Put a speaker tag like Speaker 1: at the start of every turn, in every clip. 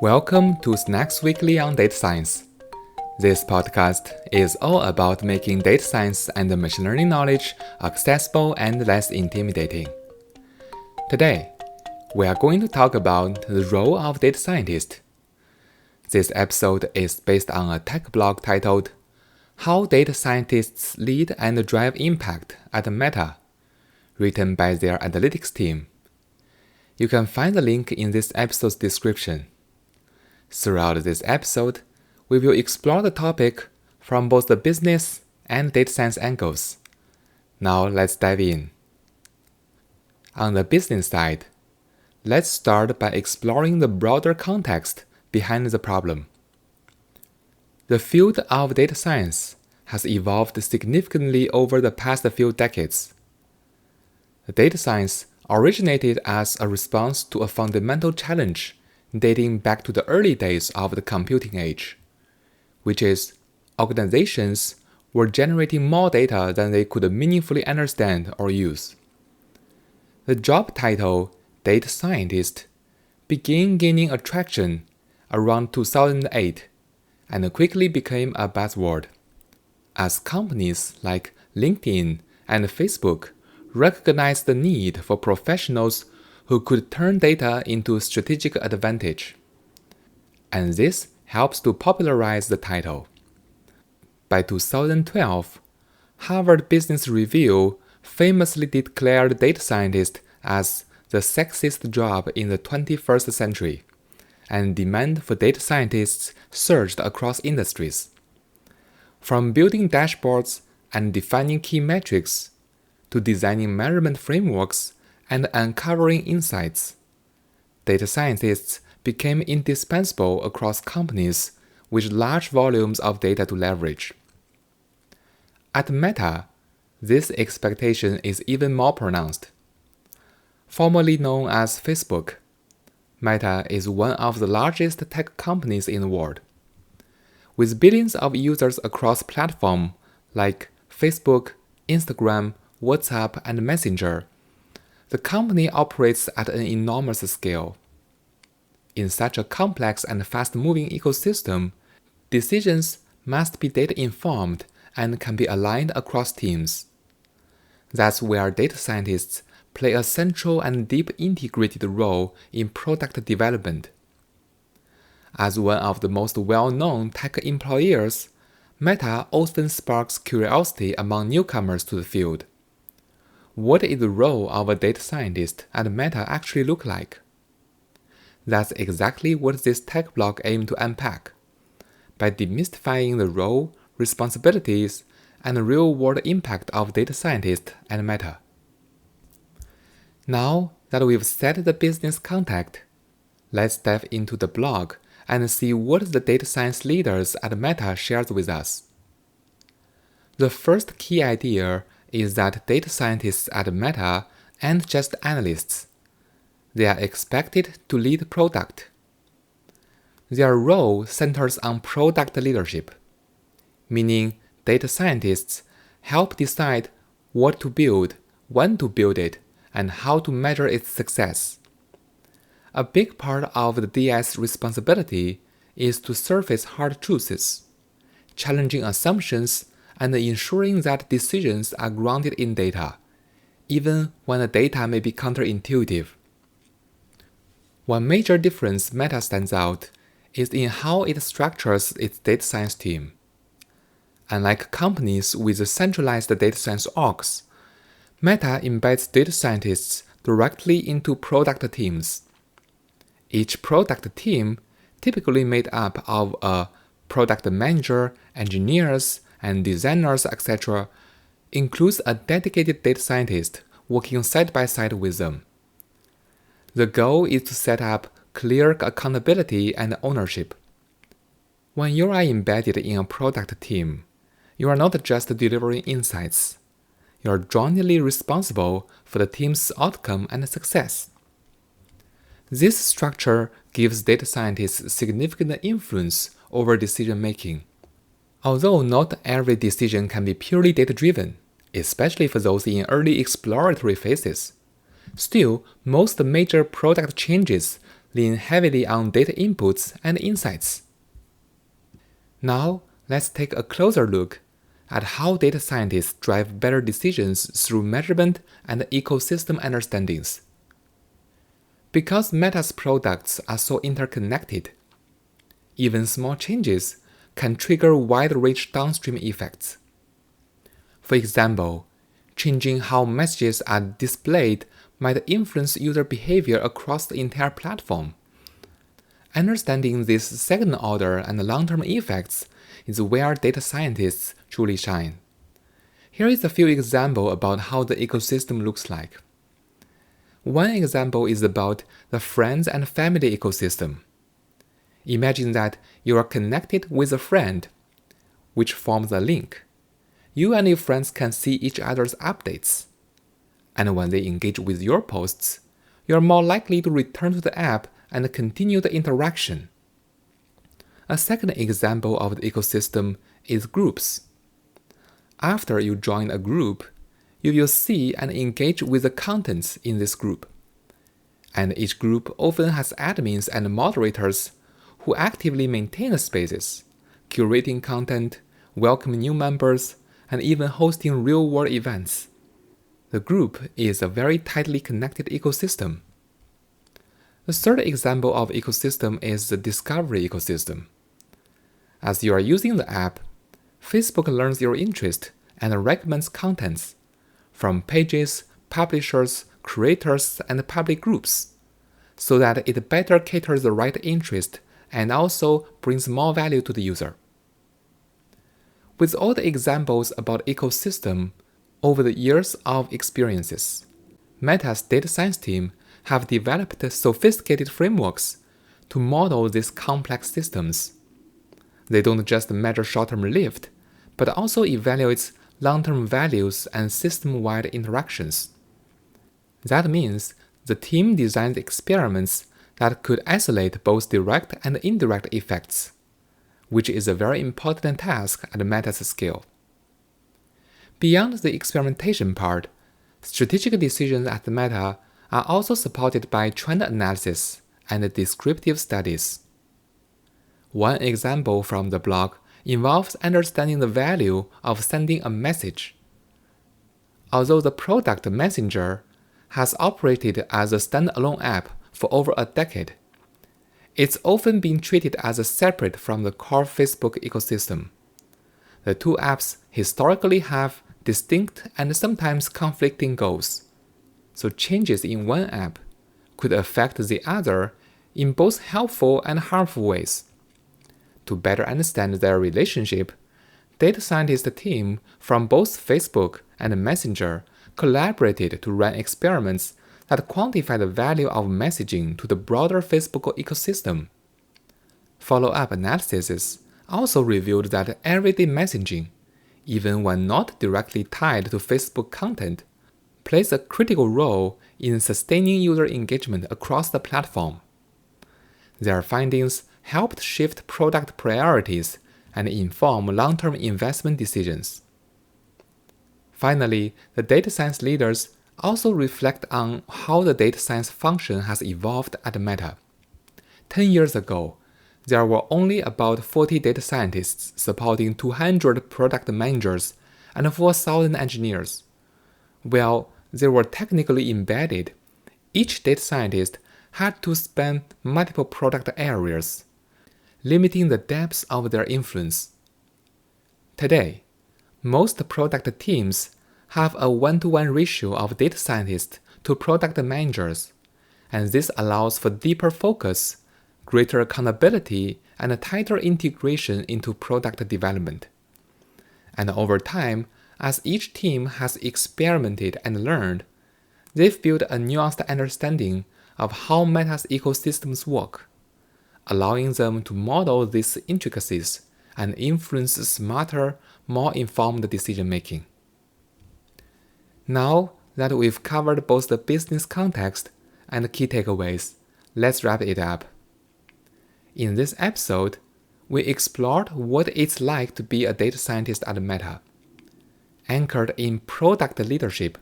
Speaker 1: Welcome to Snacks Weekly on Data Science. This podcast is all about making data science and machine learning knowledge accessible and less intimidating. Today, we are going to talk about the role of data scientist. This episode is based on a tech blog titled How Data Scientists Lead and Drive Impact at Meta, written by their analytics team. You can find the link in this episode's description. Throughout this episode, we will explore the topic from both the business and data science angles. Now let's dive in. On the business side, let's start by exploring the broader context behind the problem. The field of data science has evolved significantly over the past few decades. Data science originated as a response to a fundamental challenge dating back to the early days of the computing age, which is organizations were generating more data than they could meaningfully understand or use. The job title, data scientist, began gaining attraction around 2008 and quickly became a buzzword, as companies like LinkedIn and Facebook recognized the need for professionals who could turn data into strategic advantage. And this helps to popularize the title. By 2012, Harvard Business Review famously declared data scientist as the sexiest job in the 21st century, and demand for data scientists surged across industries. From building dashboards and defining key metrics, to designing measurement frameworks and uncovering insights, data scientists became indispensable across companies with large volumes of data to leverage. At Meta, this expectation is even more pronounced. Formerly known as Facebook, Meta is one of the largest tech companies in the world. With billions of users across platforms like Facebook, Instagram, WhatsApp, and Messenger, the company operates at an enormous scale. In such a complex and fast-moving ecosystem, decisions must be data-informed and can be aligned across teams. That's where data scientists play a central and deep integrated role in product development. As one of the most well-known tech employers, Meta often sparks curiosity among newcomers to the field. What is the role of a data scientist at Meta actually look like? That's exactly what this tech blog aimed to unpack, by demystifying the role, responsibilities, and real-world impact of data scientists at Meta. Now that we've set the business context, let's dive into the blog and see what the data science leaders at Meta shared with us. The first key idea is that data scientists at Meta aren't just analysts. They are expected to lead product. Their role centers on product leadership, meaning data scientists help decide what to build, when to build it, and how to measure its success. A big part of the DS responsibility is to surface hard truths, challenging assumptions, and ensuring that decisions are grounded in data, even when the data may be counterintuitive. One major difference Meta stands out is in how it structures its data science team. Unlike companies with centralized data science orgs, Meta embeds data scientists directly into product teams. Each product team, typically made up of a product manager, engineers, and designers, etc., includes a dedicated data scientist working side by side with them. The goal is to set up clear accountability and ownership. When you are embedded in a product team, you are not just delivering insights. You are jointly responsible for the team's outcome and success. This structure gives data scientists significant influence over decision making. Although not every decision can be purely data-driven, especially for those in early exploratory phases, still, most major product changes lean heavily on data inputs and insights. Now, let's take a closer look at how data scientists drive better decisions through measurement and ecosystem understandings. Because Meta's products are so interconnected, even small changes can trigger wide-range downstream effects. For example, changing how messages are displayed might influence user behavior across the entire platform. Understanding these second-order and long-term effects is where data scientists truly shine. Here is a few examples about how the ecosystem looks like. One example is about the friends and family ecosystem. Imagine that you are connected with a friend, which forms a link. You and your friends can see each other's updates. And when they engage with your posts, you are more likely to return to the app and continue the interaction. A second example of the ecosystem is groups. After you join a group, you will see and engage with the contents in this group. And each group often has admins and moderators who actively maintain the spaces, curating content, welcoming new members, and even hosting real-world events. The group is a very tightly connected ecosystem. The third example of ecosystem is the discovery ecosystem. As you are using the app, Facebook learns your interest and recommends contents from pages, publishers, creators, and public groups, so that it better caters the right interest and also brings more value to the user. With all the examples about ecosystem over the years of experiences, Meta's data science team have developed sophisticated frameworks to model these complex systems. They don't just measure short-term lift, but also evaluate long-term values and system-wide interactions. That means the team designs experiments that could isolate both direct and indirect effects, which is a very important task at Meta's scale. Beyond the experimentation part, strategic decisions at Meta are also supported by trend analysis and descriptive studies. One example from the blog involves understanding the value of sending a message. Although the product Messenger has operated as a standalone app for over a decade, it's often been treated as separate from the core Facebook ecosystem. The two apps historically have distinct and sometimes conflicting goals, so changes in one app could affect the other in both helpful and harmful ways. To better understand their relationship, data scientist team from both Facebook and Messenger collaborated to run experiments that quantify the value of messaging to the broader Facebook ecosystem. Follow-up analyses also revealed that everyday messaging, even when not directly tied to Facebook content, plays a critical role in sustaining user engagement across the platform. Their findings helped shift product priorities and inform long-term investment decisions. Finally, the data science leaders also reflect on how the data science function has evolved at Meta. 10 years ago, there were only about 40 data scientists supporting 200 product managers and 4,000 engineers. While they were technically embedded, each data scientist had to span multiple product areas, limiting the depth of their influence. Today, most product teams have a 1-to-1 ratio of data scientists to product managers, and this allows for deeper focus, greater accountability, and a tighter integration into product development. And over time, as each team has experimented and learned, they've built a nuanced understanding of how Meta's ecosystems work, allowing them to model these intricacies and influence smarter, more informed decision-making. Now that we've covered both the business context and key takeaways, let's wrap it up. In this episode, we explored what it's like to be a data scientist at Meta. Anchored in product leadership,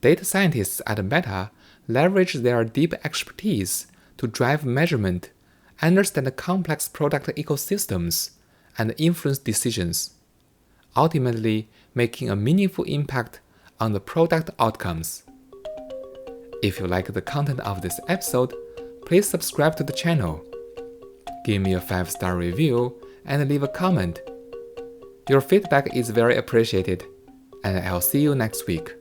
Speaker 1: data scientists at Meta leverage their deep expertise to drive measurement, understand the complex product ecosystems, and influence decisions, ultimately making a meaningful impact on the product outcomes. If you like the content of this episode, please subscribe to the channel. Give me a 5-star review and leave a comment. Your feedback is very appreciated, and I'll see you next week.